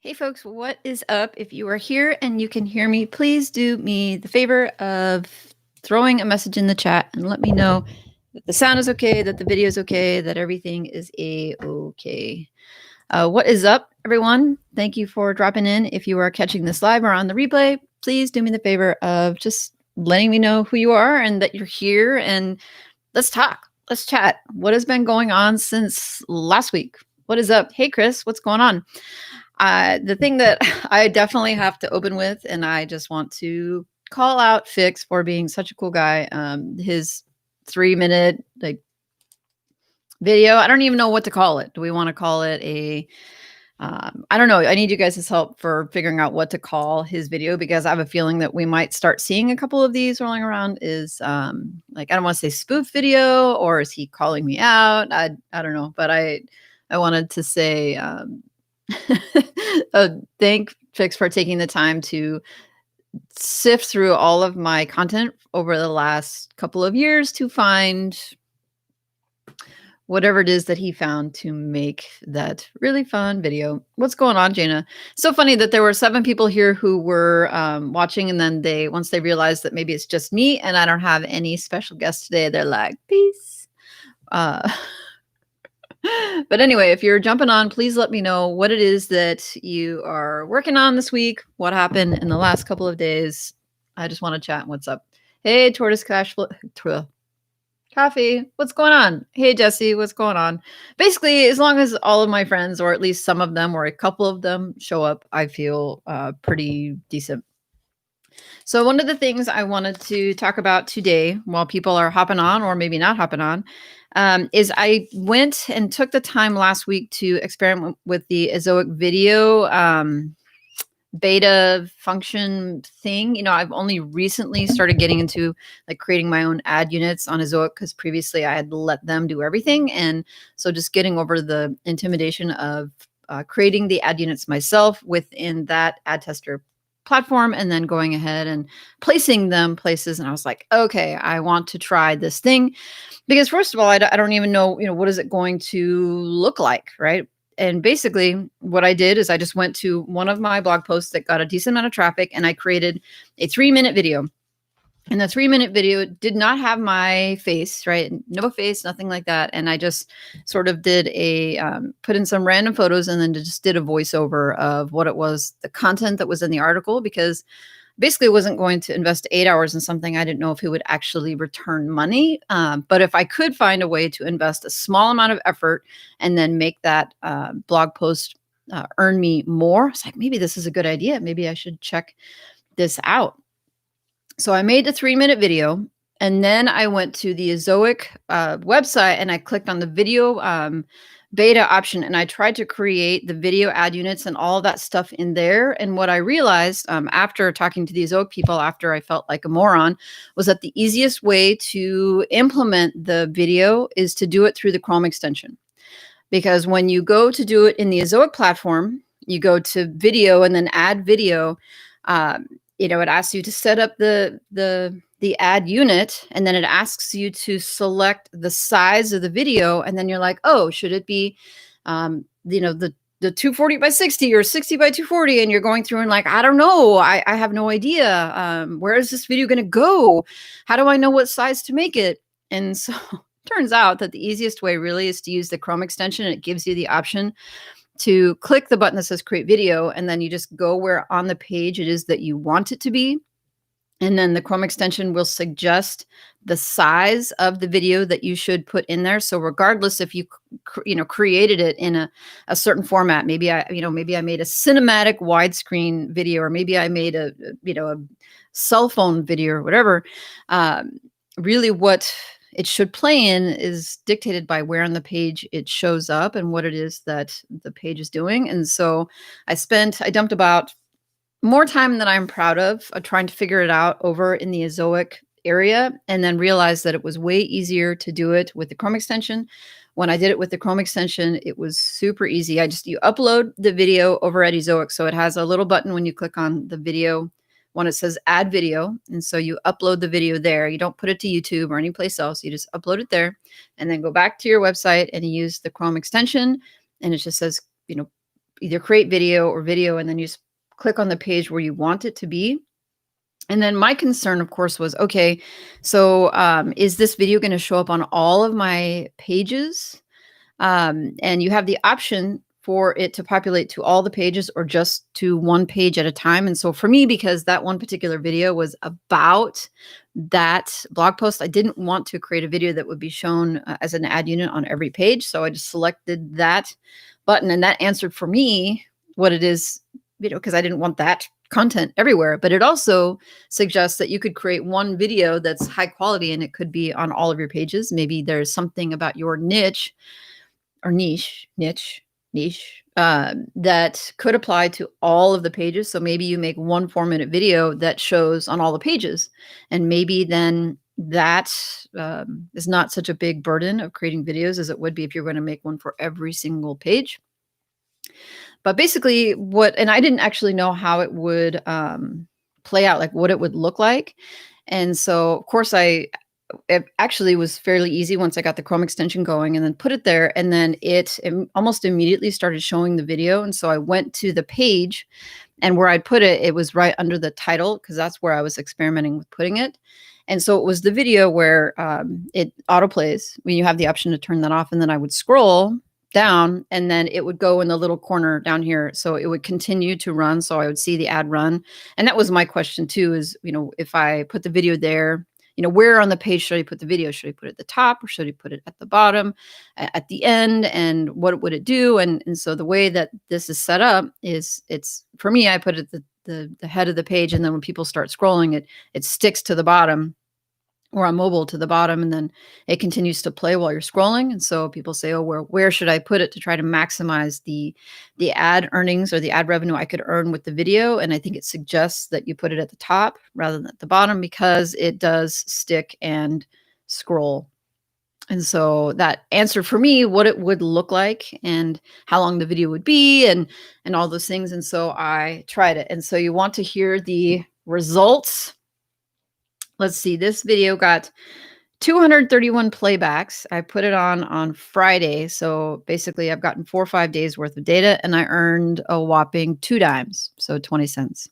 Hey folks, what is up? If you are here and you can hear me, please do me the favor of throwing a message in the chat and let me know that the sound is okay, that the video is okay, that everything is a-okay. What is up, everyone? Thank you for dropping in. If you are catching this live or on the replay, please do me the favor of just letting me know who you are and that you're here, and let's talk. Let's chat. What has been going on since last week? What is up? Hey, Chris, what's going on? The thing that I definitely have to open with, and I just want to call out Fix for being such a cool guy. His 3-minute video. I don't even know what to call it. Do we want to call it a? I don't know. I need you guys' help for figuring out what to call his video, because I have a feeling that we might start seeing a couple of these rolling around. Is I don't want to say spoof video, or is he calling me out? I don't know, but I wanted to say. Thank Fix for taking the time to sift through all of my content over the last couple of years to find whatever it is that he found to make that really fun video. What's going on, Jana? So funny that there were 7 people here who were watching, and then once they realized that maybe it's just me and I don't have any special guests today, they're like, peace. But anyway, if you're jumping on, please let me know what it is that you are working on this week. What happened in the last couple of days? I just want to chat. What's up? Hey, Tortoise Coffee. What's going on? Hey, Jesse. What's going on? Basically, as long as all of my friends, or at least some of them, or a couple of them, show up, I feel pretty decent. So one of the things I wanted to talk about today, while people are hopping on or maybe not hopping on, is I went and took the time last week to experiment with the Ezoic video beta function thing. You know, I've only recently started getting into like creating my own ad units on Ezoic, because previously I had let them do everything. And so just getting over the intimidation of creating the ad units myself within that ad tester platform, and then going ahead and placing them places. And I was like, okay, I want to try this thing, because first of all, I don't even know, what is it going to look like, right? And basically what I did is I just went to one of my blog posts that got a decent amount of traffic, and I created a 3-minute video. And the 3-minute video did not have my face, right? No face, nothing like that. And I just sort of did put in some random photos, and then just did a voiceover of what it was, the content that was in the article, because basically wasn't going to invest 8 hours in something I didn't know if it would actually return money. But if I could find a way to invest a small amount of effort and then make that blog post earn me more, it's like, maybe this is a good idea. Maybe I should check this out. So I made a 3-minute video, and then I went to the Ezoic website, and I clicked on the video beta option, and I tried to create the video ad units and all that stuff in there. And what I realized after talking to the Ezoic people, after I felt like a moron, was that the easiest way to implement the video is to do it through the Chrome extension. Because when you go to do it in the Ezoic platform, you go to video and then add video. It asks you to set up the ad unit, and then it asks you to select the size of the video, and then you're like, oh, should it be the 240 by 60 or 60 by 240? And you're going through and like, I don't know, I have no idea. Where is this video going to go? How do I know what size to make it? And so turns out that the easiest way really is to use the Chrome extension. It gives you the option to click the button that says create video, and then you just go where on the page it is that you want it to be. And then the Chrome extension will suggest the size of the video that you should put in there. So regardless if you created it in a certain format, maybe I made a cinematic widescreen video, or maybe I made a cell phone video or whatever, really what it should play in is dictated by where on the page it shows up and what it is that the page is doing. And so I dumped about more time than I'm proud of trying to figure it out over in the Ezoic area, and then realized that it was way easier to do it with the Chrome extension. When I did it with the Chrome extension, it was super easy. You upload the video over at Ezoic. So it has a little button when you click on the video one, it says add video. And so you upload the video there. You don't put it to YouTube or any place else. You just upload it there, and then go back to your website and use the Chrome extension. And it just says, either create video or video, and then you just click on the page where you want it to be. And then my concern, of course, was, okay, so is this video going to show up on all of my pages? And you have the option for it to populate to all the pages or just to one page at a time. And so for me, because that one particular video was about that blog post, I didn't want to create a video that would be shown as an ad unit on every page. So I just selected that button, and that answered for me what it is, because I didn't want that content everywhere. But it also suggests that you could create one video that's high quality and it could be on all of your pages. Maybe there's something about your niche or niche, that could apply to all of the pages. So maybe you make one 4-minute video that shows on all the pages, and maybe then that is not such a big burden of creating videos as it would be if you're going to make one for every single page. But basically and I didn't actually know how it would play out, like what it would look like. And so of course it actually was fairly easy once I got the Chrome extension going and then put it there. And then it almost immediately started showing the video. And so I went to the page, and where I'd put it, it was right under the title, because that's where I was experimenting with putting it. And so it was the video where it autoplays when you have the option to turn that off. And then I would scroll down, and then it would go in the little corner down here. So it would continue to run. So I would see the ad run. And that was my question too, is, if I put the video there, where on the page should I put the video? Should I put it at the top, or should I put it at the bottom, at the end? And what would it do? And so the way that this is set up is, for me, I put it at the head of the page. And then when people start scrolling, it sticks to the bottom, or on mobile to the bottom, and then it continues to play while you're scrolling. And so people say, oh, where should I put it to try to maximize the ad earnings or the ad revenue I could earn with the video? And I think it suggests that you put it at the top rather than at the bottom, because it does stick and scroll. And so that answered for me what it would look like and how long the video would be and all those things. And so I tried it. And so you want to hear the results. Let's see, this video got 231 playbacks. I put it on Friday. So basically I've gotten 4 or 5 days worth of data, and I earned a whopping 2 dimes. So 20 cents.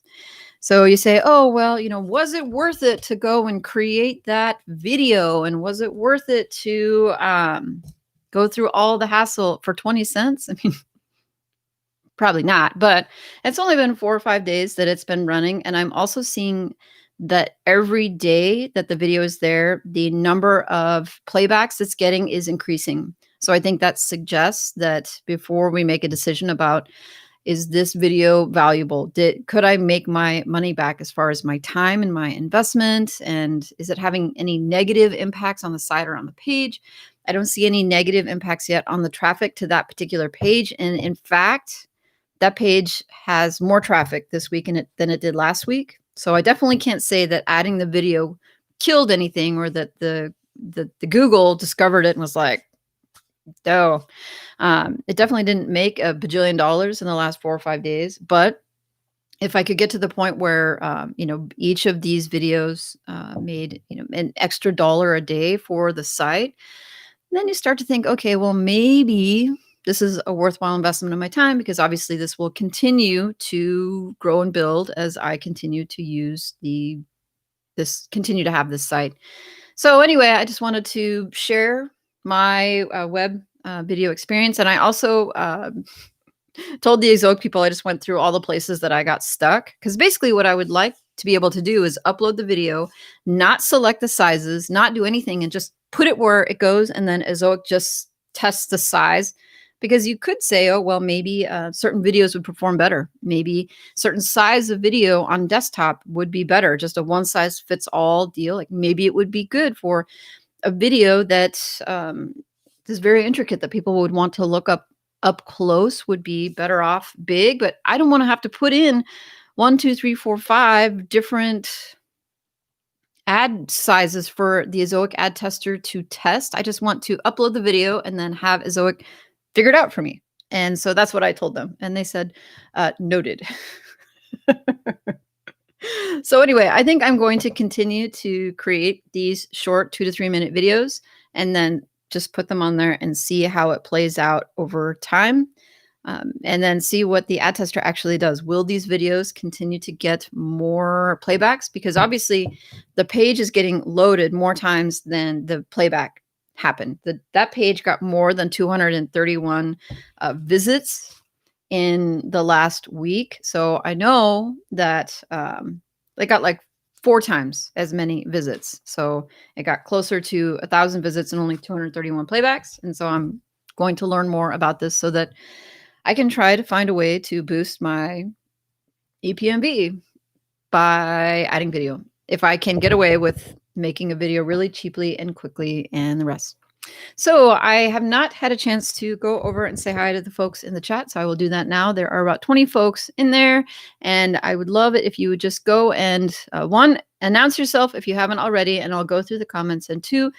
So you say, oh, well, was it worth it to go and create that video? And was it worth it to go through all the hassle for 20 cents? I mean, probably not, but it's only been 4 or 5 days that it's been running. And I'm also seeing that every day that the video is there, the number of playbacks it's getting is increasing. So I think that suggests that before we make a decision about, is this video valuable? Could I make my money back as far as my time and my investment? And is it having any negative impacts on the site or on the page? I don't see any negative impacts yet on the traffic to that particular page. And in fact, that page has more traffic this week than it did last week. So I definitely can't say that adding the video killed anything, or that the Google discovered it and was like, oh, it definitely didn't make $1 bajillion in the last 4 or 5 days. But if I could get to the point where, each of these videos made, an extra $1 a day for the site, then you start to think, okay, well, maybe this is a worthwhile investment of my time, because obviously this will continue to grow and build as I continue to continue to have this site. So anyway, I just wanted to share my web video experience. And I also told the Exotic people, I just went through all the places that I got stuck, because basically what I would like to be able to do is upload the video, not select the sizes, not do anything, and just put it where it goes. And then Ezoic just tests the size. Because you could say, oh, well, maybe certain videos would perform better. Maybe certain size of video on desktop would be better. Just a one size fits all deal. Like maybe it would be good for a video that is very intricate that people would want to look up close, would be better off big. But I don't want to have to put in 1, 2, 3, 4, 5 different ad sizes for the Ezoic ad tester to test. I just want to upload the video and then have Ezoic figured out for me. And so that's what I told them. And they said, noted. So anyway, I think I'm going to continue to create these short 2 to 3 minute videos, and then just put them on there and see how it plays out over time. and then see what the ad tester actually does. Will these videos continue to get more playbacks? Because obviously the page is getting loaded more times than the playback happened. That page got more than 231 visits in the last week. So I know that they got like 4 times as many visits. So it got closer to 1,000 visits and only 231 playbacks. And so I'm going to learn more about this so that I can try to find a way to boost my EPMB by adding video. If I can get away with making a video really cheaply and quickly and the rest. So I have not had a chance to go over and say hi to the folks in the chat. So I will do that now. There are about 20 folks in there. And I would love it if you would just go and one, announce yourself if you haven't already. And I'll go through the comments. And two,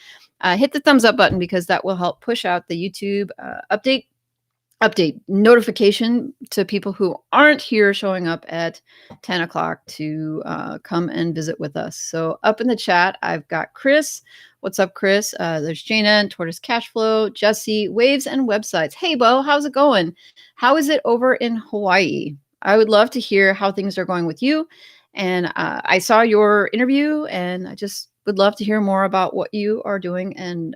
hit the thumbs up button because that will help push out the YouTube update notification to people who aren't here showing up at 10 o'clock to come and visit with us. So up in the chat, I've got Chris. What's up, Chris? There's Jana and Tortoise Cashflow, Jesse, Waves and Websites. Hey, Bo, how's it going? How is it over in Hawaii? I would love to hear how things are going with you. And I saw your interview and I just would love to hear more about what you are doing and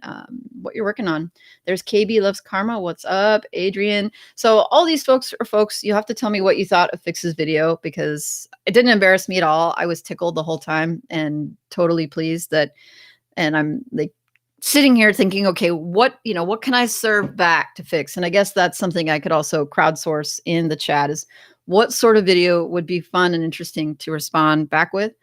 what you're working on. There's KB Loves Karma. What's up, Adrian? So all these folks are folks, you have to tell me what you thought of Fix's video because it didn't embarrass me at all. I was tickled the whole time and totally pleased that, and I'm like sitting here thinking, okay, what can I serve back to Fix? And I guess that's something I could also crowdsource in the chat is what sort of video would be fun and interesting to respond back with.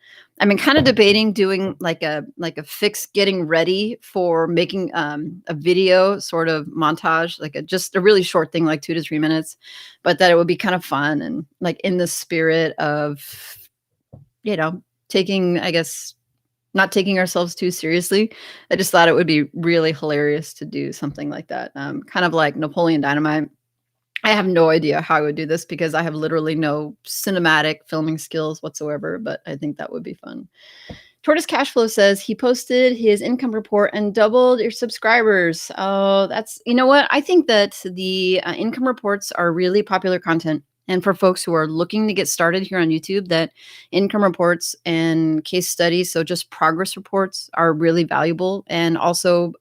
I mean, kind of debating doing like a Fix getting ready for making a video sort of montage, like just a really short thing, like 2 to 3 minutes, but that it would be kind of fun and like in the spirit of, taking, I guess, not taking ourselves too seriously. I just thought it would be really hilarious to do something like that. Kind of like Napoleon Dynamite. I have no idea how I would do this because I have literally no cinematic filming skills whatsoever, but I think that would be fun. Tortoise Cashflow says he posted his income report and doubled your subscribers. Oh, that's, you know what? I think that the income reports are really popular content. And for folks who are looking to get started here on YouTube, that income reports and case studies, so just progress reports, are really valuable and also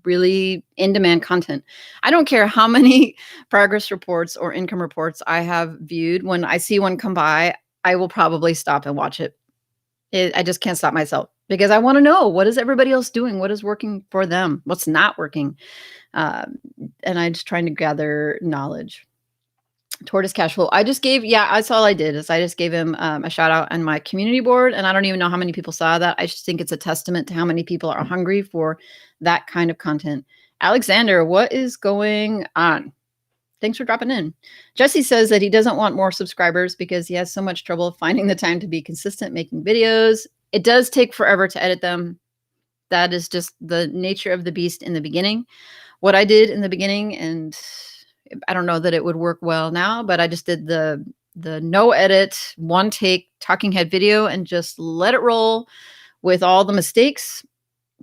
really in-demand content. I don't care how many progress reports or income reports I have viewed. When I see one come by, I will probably stop and watch it. I just can't stop myself because I want to know, what is everybody else doing? What is working for them? What's not working? And I'm just trying to gather knowledge. Tortoise Cashflow. That's all I did is I just gave him a shout out on my community board. And I don't even know how many people saw that. I just think it's a testament to how many people are hungry for that kind of content. Alexander, what is going on? Thanks for dropping in. Jesse says that he doesn't want more subscribers because he has so much trouble finding the time to be consistent making videos. It does take forever to edit them. That is just the nature of the beast in the beginning. What I did in the beginning, and I don't know that it would work well now, but I just did the no edit, one take talking head video and just let it roll with all the mistakes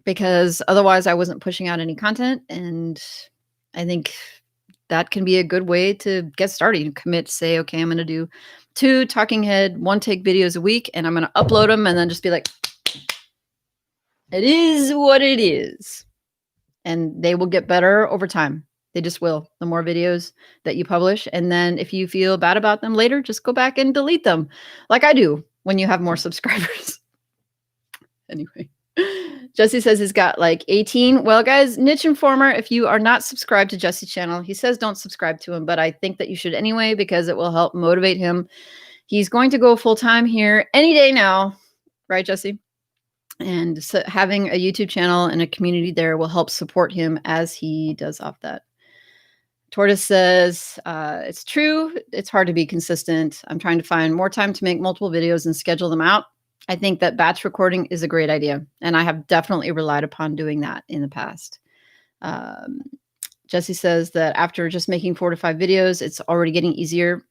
because otherwise I wasn't pushing out any content. And I think that can be a good way to get started. You commit, say, okay, I'm going to do 2 talking head, one take videos a week, and I'm going to upload them and then just be like, it is what it is. And they will get better over time. They just will. The more videos that you publish. And then if you feel bad about them later, just go back and delete them like I do when you have more subscribers. Anyway, Jesse says he's got like 18. Well, guys, Niche Informer, if you are not subscribed to Jesse's channel, he says don't subscribe to him, but I think that you should anyway because it will help motivate him. He's going to go full time here any day now. Right, Jesse? And so having a YouTube channel and a community there will help support him as he does off that. Tortoise says, it's true. It's hard to be consistent. I'm trying to find more time to make multiple videos and schedule them out. I think that batch recording is a great idea. And I have definitely relied upon doing that in the past. Jesse says that after just making 4 to 5 videos, it's already getting easier.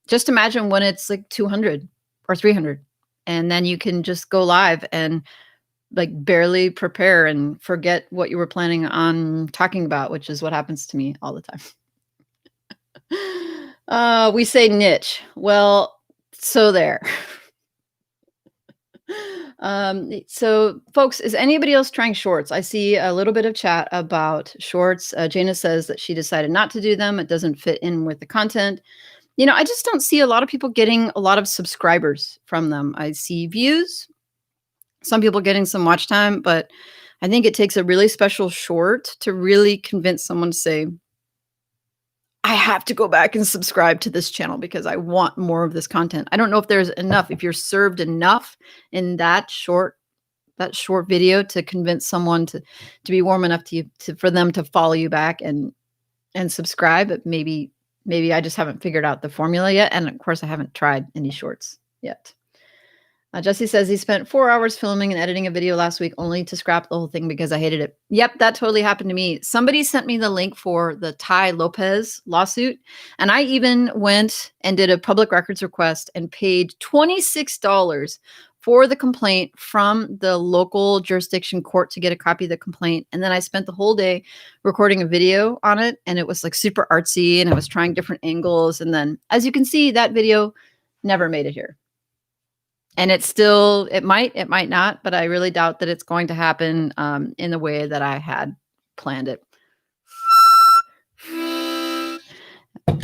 Just imagine when it's like 200 or 300. And then you can just go live and like barely prepare and forget what you were planning on talking about, which is what happens to me all the time. We say niche. Well, so there. So folks, is anybody else trying shorts? I see a little bit of chat about shorts. Jana says that she decided not to do them. It doesn't fit in with the content. I just don't see a lot of people getting a lot of subscribers from them. I see views, some people getting some watch time, but I think it takes a really special short to really convince someone to say, I have to go back and subscribe to this channel because I want more of this content. I don't know if there's enough, if you're served enough in that short video to convince someone to be warm enough to for them to follow you back and subscribe. But maybe I just haven't figured out the formula yet. And of course, I haven't tried any shorts yet. Jesse says he spent 4 hours filming and editing a video last week only to scrap the whole thing because I hated it. Yep, that totally happened to me. Somebody sent me the link for the Ty Lopez lawsuit, and I even went and did a public records request and paid $26 for the complaint from the local jurisdiction court to get a copy of the complaint. And then I spent the whole day recording a video on it, and it was like super artsy, and I was trying different angles. And then, as you can see, that video never made it here. And it might not, but I really doubt that it's going to happen in the way that I had planned it.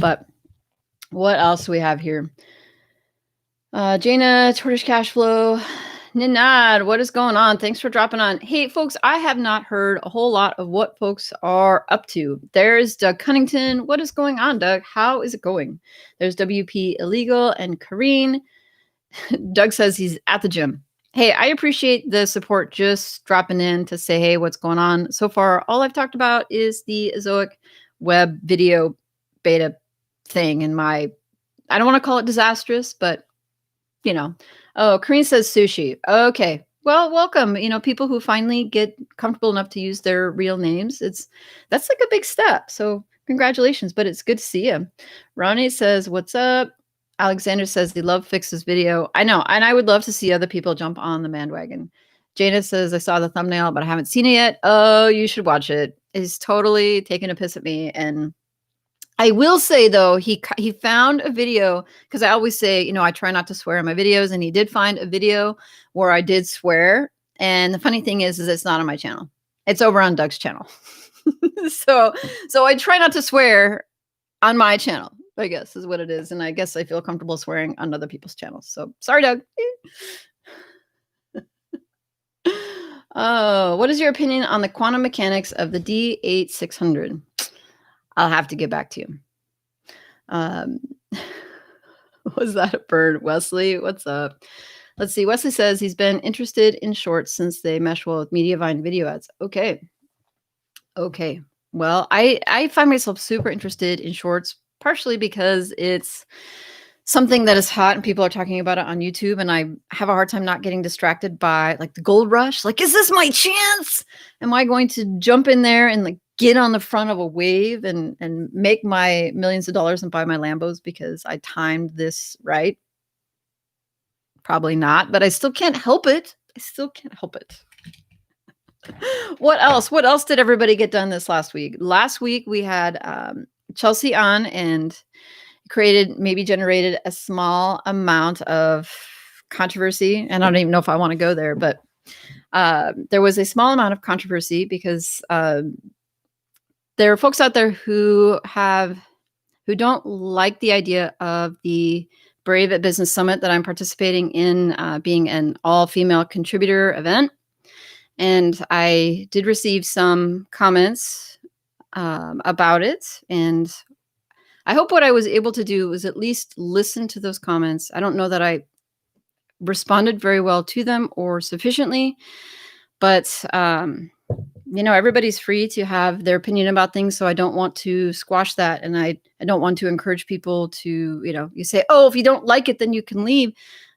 But what else do we have here? Jana, Tortoise Cash Flow, Ninad, what is going on? Thanks for dropping on. Hey, folks, I have not heard a whole lot of what folks are up to. There's Doug Cunnington. What is going on, Doug? How is it going? There's WP Illegal and Kareen. Doug says he's at the gym. Hey, I appreciate the support, just dropping in to say, hey, what's going on? So far, all I've talked about is the Ezoic web video beta thing and I don't want to call it disastrous, but Oh, Kareen says sushi. Okay. Well, welcome. People who finally get comfortable enough to use their real names. That's like a big step. So congratulations, but it's good to see you. Ronnie says, what's up? Alexander says he loved Fix's video. I know, and I would love to see other people jump on the bandwagon. Jana says, I saw the thumbnail, but I haven't seen it yet. Oh, you should watch it. He's totally taking a piss at me. And I will say, though, he found a video, because I always say, I try not to swear in my videos, and he did find a video where I did swear. And the funny thing is it's not on my channel. It's over on Doug's channel. So I try not to swear on my channel, I guess is what it is. And I guess I feel comfortable swearing on other people's channels. So sorry, Doug. Oh, what is your opinion on the quantum mechanics of the D8600? I'll have to get back to you. Was that a bird? Wesley, what's up? Let's see. Wesley says he's been interested in shorts since they mesh well with Mediavine video ads. Okay. Well, I find myself super interested in shorts, partially because it's something that is hot and people are talking about it on YouTube, and I have a hard time not getting distracted by like the gold rush. Like, is this my chance? Am I going to jump in there and like get on the front of a wave and make my millions of dollars and buy my Lambos because I timed this right? Probably not, but I still can't help it. What else did everybody get done this last week? Last week we had Chelsea on and generated a small amount of controversy. And I don't even know if I want to go there, but there was a small amount of controversy because there are folks out there who don't like the idea of the Brave at Business Summit that I'm participating in, being an all-female contributor event. And I did receive some comments about it. And I hope what I was able to do was at least listen to those comments. I don't know that I responded very well to them or sufficiently, but everybody's free to have their opinion about things. So I don't want to squash that. And I don't want to encourage people to, you say, oh, if you don't like it, then you can leave.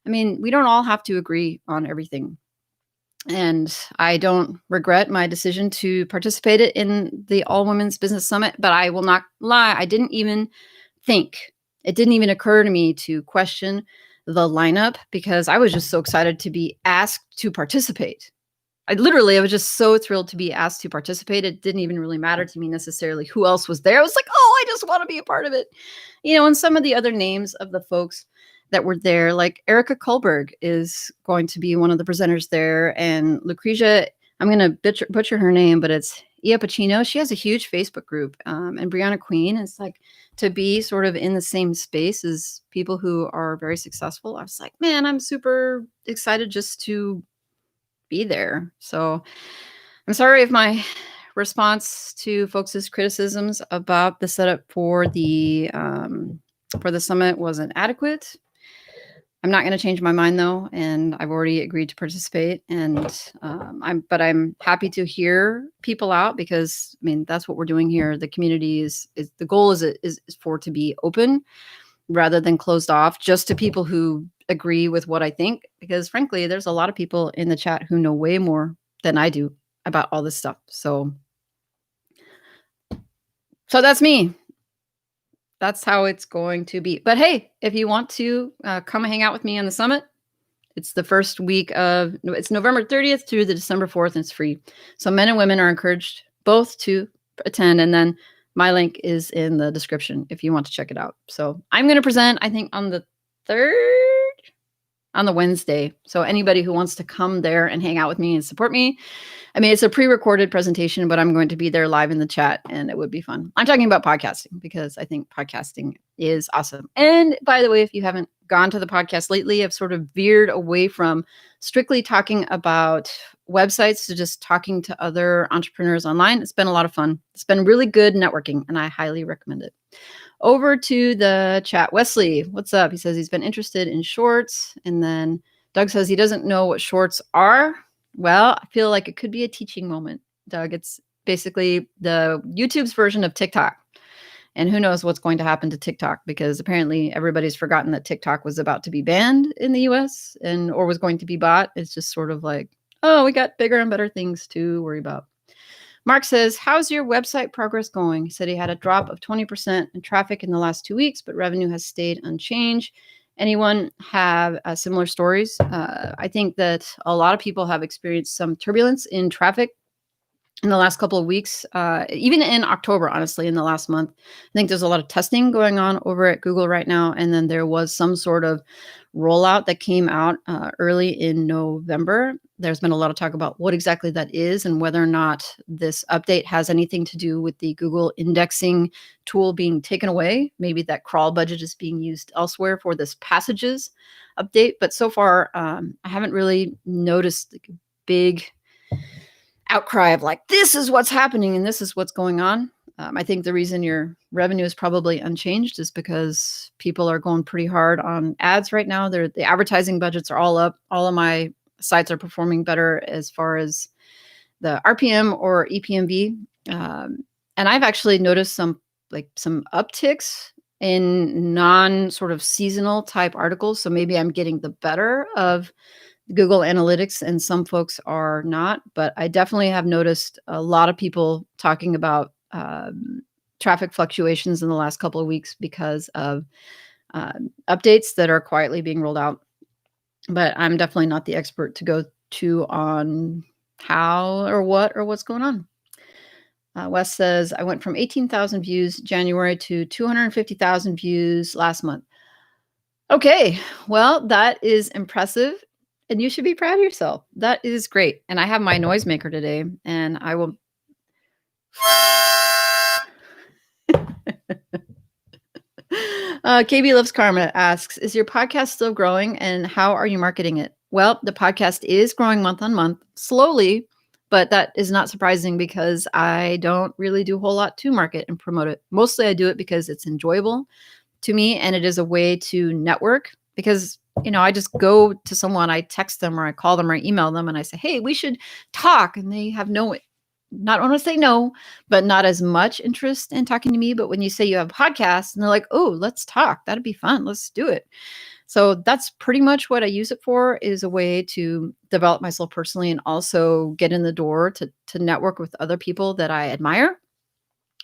I mean, we don't all have to agree on everything. And I don't regret my decision to participate in the All Women's Business Summit, but I will not lie. It didn't even occur to me to question the lineup because I was just so excited to be asked to participate. I was just so thrilled to be asked to participate. It didn't even really matter to me necessarily who else was there. I was like, oh, I just want to be a part of it. And some of the other names of the folks that were there, like Erica Kohlberg is going to be one of the presenters there, and Lucretia, I'm going to butcher her name, but it's Ia Pacino. She has a huge Facebook group, and Brianna Queen is like, to be sort of in the same space as people who are very successful. I was like, man, I'm super excited just to be there. So I'm sorry if my response to folks' criticisms about the setup for the summit wasn't adequate. I'm not going to change my mind though, and I've already agreed to participate. And I'm happy to hear people out, because I mean that's what we're doing here. The community is the goal is for it to be open rather than closed off just to people who agree with what I think. Because frankly, there's a lot of people in the chat who know way more than I do about all this stuff. So that's me. That's how it's going to be. But hey, if you want to come hang out with me on the summit, it's the first week it's November 30th through the December 4th, and it's free. So men and women are encouraged both to attend. And then my link is in the description if you want to check it out. So I'm going to present, I think, on the 3rd, on the Wednesday. So anybody who wants to come there and hang out with me and support me, I mean, it's a pre-recorded presentation, but I'm going to be there live in the chat, and it would be fun. I'm talking about podcasting because I think podcasting is awesome. And by the way, if you haven't gone to the podcast lately, I've sort of veered away from strictly talking about websites to just talking to other entrepreneurs online. It's been a lot of fun. It's been really good networking, and I highly recommend it. Over to the chat. Wesley, what's up? He says he's been interested in shorts. And then Doug says he doesn't know what shorts are. Well, I feel like it could be a teaching moment, Doug. It's basically the YouTube's version of TikTok. And who knows what's going to happen to TikTok, because apparently everybody's forgotten that TikTok was about to be banned in the US or was going to be bought. It's just sort of like, oh, we got bigger and better things to worry about. Mark says, how's your website progress going? He said he had a drop of 20% in traffic in the last 2 weeks, but revenue has stayed unchanged. Anyone have similar stories? I think that a lot of people have experienced some turbulence in traffic in the last couple of weeks, even in October, honestly, in the last month. I think there's a lot of testing going on over at Google right now. And then there was some sort of rollout that came out early in November. There's been a lot of talk about what exactly that is and whether or not this update has anything to do with the Google indexing tool being taken away. Maybe that crawl budget is being used elsewhere for this passages update. But so far, I haven't really noticed a big outcry of like, this is what's happening and this is what's going on. I think the reason your revenue is probably unchanged is because people are going pretty hard on ads right now. The advertising budgets are all up. All of my sites are performing better as far as the RPM or EPMV. And I've actually noticed some upticks in non sort of seasonal type articles. So maybe I'm getting the better of Google Analytics and some folks are not, but I definitely have noticed a lot of people talking about traffic fluctuations in the last couple of weeks because of updates that are quietly being rolled out. But I'm definitely not the expert to go to on how or what's going on. Wes says, I went from 18,000 views January to 250,000 views last month. Okay, well, that is impressive. And you should be proud of yourself. That is great. And I have my noisemaker today, and I will. KB Loves Karma asks, is your podcast still growing, and how are you marketing it? Well, the podcast is growing month on month, slowly, but that is not surprising because I don't really do a whole lot to market and promote it. Mostly I do it because it's enjoyable to me, and it is a way to network because I just go to someone, I text them or I call them or I email them and I say, hey, we should talk. And they have not want to say no, but not as much interest in talking to me. But when you say you have podcasts and they're like, oh, let's talk. That'd be fun. Let's do it. So that's pretty much what I use it for, is a way to develop myself personally and also get in the door to network with other people that I admire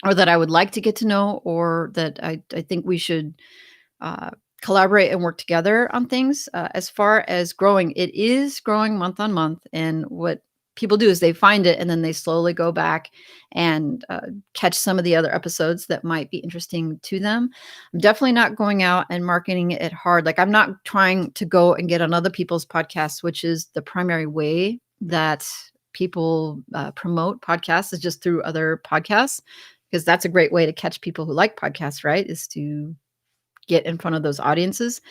or that I would like to get to know, or that I think we should collaborate and work together on things. As far as growing, it is growing month on month. And what people do is they find it and then they slowly go back and catch some of the other episodes that might be interesting to them. I'm definitely not going out and marketing it hard. Like, I'm not trying to go and get on other people's podcasts, which is the primary way that people promote podcasts, is just through other podcasts, because that's a great way to catch people who like podcasts, right? Is to get in front of those audiences.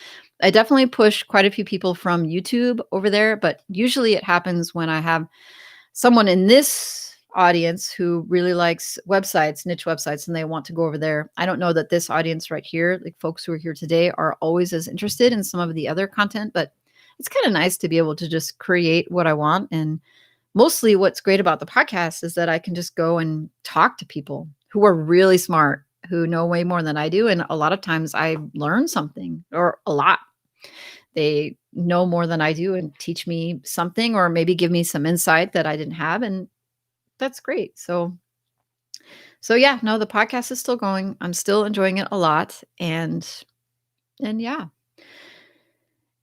I definitely push quite a few people from YouTube over there, but usually it happens when I have someone in this audience who really likes websites, niche websites, and they want to go over there. I don't know that this audience right here, like folks who are here today, are always as interested in some of the other content, but it's kind of nice to be able to just create what I want. And mostly what's great about the podcast is that I can just go and talk to people who are really smart, who know way more than I do. And a lot of times I learn something, or a lot. They know more than I do and teach me something, or maybe give me some insight that I didn't have. And that's great. So yeah, no, the podcast is still going. I'm still enjoying it a lot. And yeah.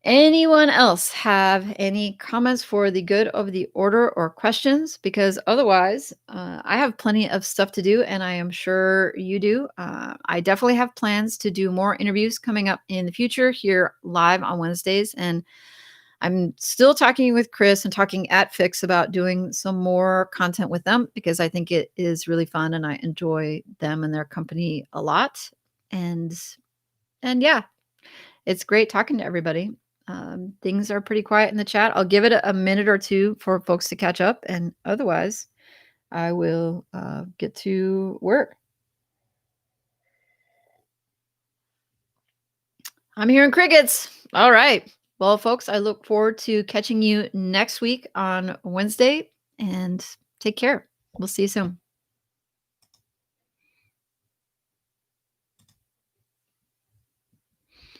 Anyone else have any comments for the good of the order, or questions? Because otherwise, I have plenty of stuff to do, and I am sure you do. I definitely have plans to do more interviews coming up in the future here live on Wednesdays. And I'm still talking with Chris and talking at Fix about doing some more content with them, because I think it is really fun and I enjoy them and their company a lot. And yeah, it's great talking to everybody. Things are pretty quiet in the chat. I'll give it a minute or two for folks to catch up, and otherwise, I will get to work. I'm hearing crickets. All right. Well, folks, I look forward to catching you next week on Wednesday, and take care. We'll see you soon.